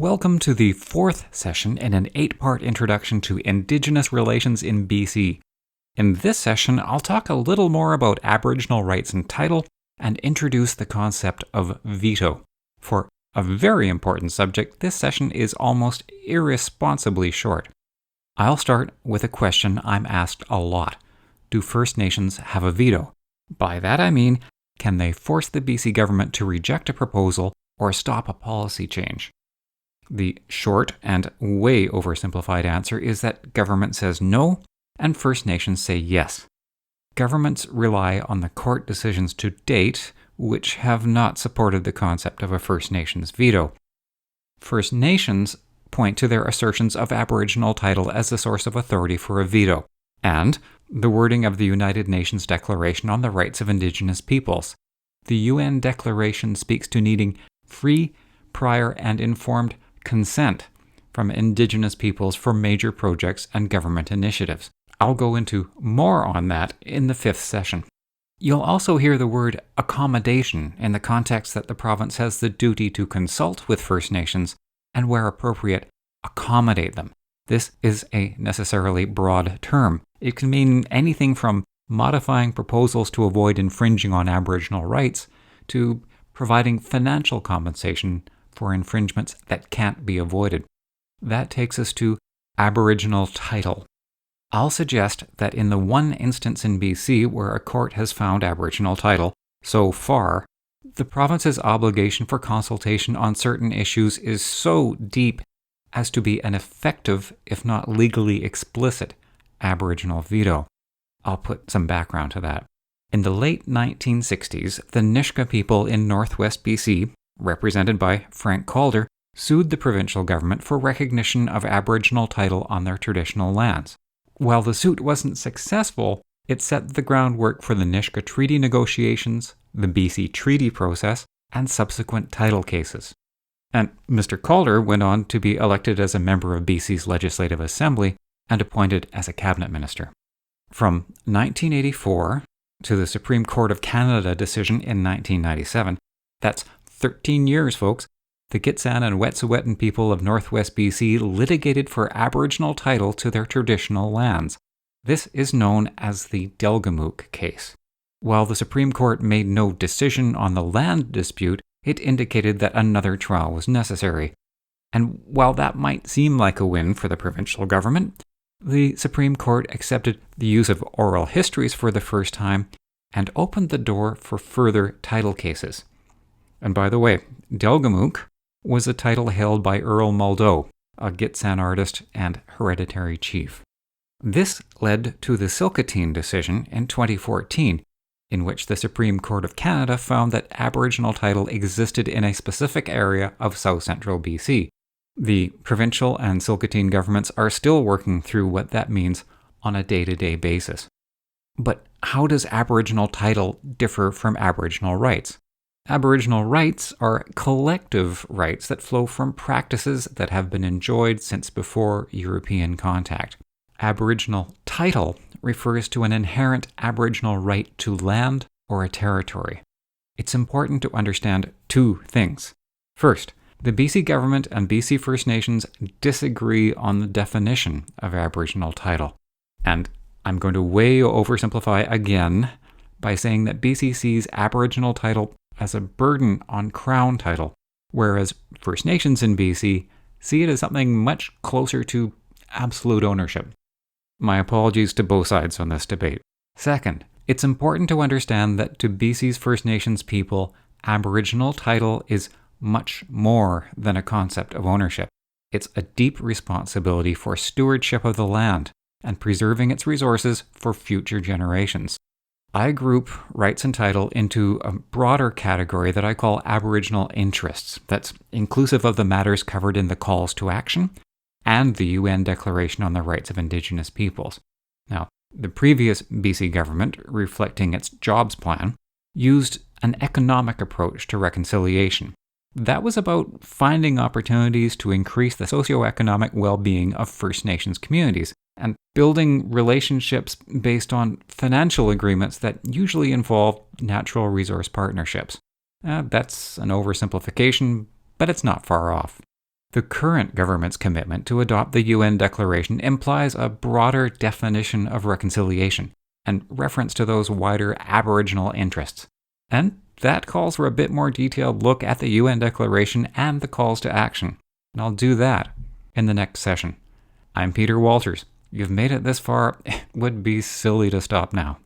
Welcome to the fourth session in an 8-part introduction to Indigenous Relations in BC. In this session, I'll talk a little more about Aboriginal rights and title and introduce the concept of veto. For a very important subject, this session is almost irresponsibly short. I'll start with a question I'm asked a lot. Do First Nations have a veto? By that I mean, can they force the BC government to reject a proposal or stop a policy change? The short and way oversimplified answer is that government says no, and First Nations say yes. Governments rely on the court decisions to date, which have not supported the concept of a First Nations veto. First Nations point to their assertions of Aboriginal title as the source of authority for a veto, and the wording of the United Nations Declaration on the Rights of Indigenous Peoples. The UN Declaration speaks to needing free, prior, and informed consent from Indigenous peoples for major projects and government initiatives. I'll go into more on that in the fifth session. You'll also hear the word accommodation in the context that the province has the duty to consult with First Nations and, where appropriate, accommodate them. This is a necessarily broad term. It can mean anything from modifying proposals to avoid infringing on Aboriginal rights to providing financial compensation for infringements that can't be avoided. That takes us to Aboriginal title. I'll suggest that in the one instance in BC where a court has found Aboriginal title, so far, the province's obligation for consultation on certain issues is so deep as to be an effective, if not legally explicit, Aboriginal veto. I'll put some background to that. In the late 1960s, the Nisga'a people in northwest BC, represented by Frank Calder, sued the provincial government for recognition of Aboriginal title on their traditional lands. While the suit wasn't successful, it set the groundwork for the Nisga'a treaty negotiations, the BC treaty process, and subsequent title cases. And Mr. Calder went on to be elected as a member of BC's Legislative Assembly and appointed as a cabinet minister. From 1984 to the Supreme Court of Canada decision in 1997, that's 13 years, folks, the Gitxsan and Wet'suwet'en people of northwest BC litigated for Aboriginal title to their traditional lands. This is known as the Delgamuukw case. While the Supreme Court made no decision on the land dispute, it indicated that another trial was necessary. And while that might seem like a win for the provincial government, the Supreme Court accepted the use of oral histories for the first time and opened the door for further title cases. And by the way, Delgamuukw was a title held by Earl Muldoe, a Gitxsan artist and hereditary chief. This led to the Silcoteen decision in 2014, in which the Supreme Court of Canada found that Aboriginal title existed in a specific area of south-central BC. The provincial and Silcoteen governments are still working through what that means on a day-to-day basis. But how does Aboriginal title differ from Aboriginal rights? Aboriginal rights are collective rights that flow from practices that have been enjoyed since before European contact. Aboriginal title refers to an inherent Aboriginal right to land or a territory. It's important to understand two things. First, the BC government and BC First Nations disagree on the definition of Aboriginal title. And I'm going to way oversimplify again by saying that BC sees Aboriginal title as a burden on Crown title, whereas First Nations in BC see it as something much closer to absolute ownership. My apologies to both sides on this debate. Second, it's important to understand that to BC's First Nations people, Aboriginal title is much more than a concept of ownership. It's a deep responsibility for stewardship of the land and preserving its resources for future generations. I group rights and title into a broader category that I call Aboriginal interests, that's inclusive of the matters covered in the calls to action and the UN Declaration on the Rights of Indigenous Peoples. Now, the previous BC government, reflecting its jobs plan, used an economic approach to reconciliation. That was about finding opportunities to increase the socioeconomic well-being of First Nations communities and building relationships based on financial agreements that usually involve natural resource partnerships. That's an oversimplification, but it's not far off. The current government's commitment to adopt the UN Declaration implies a broader definition of reconciliation and reference to those wider Aboriginal interests. And that calls for a bit more detailed look at the UN Declaration and the calls to action. And I'll do that in the next session. I'm Peter Walters. You've made it this far. It would be silly to stop now.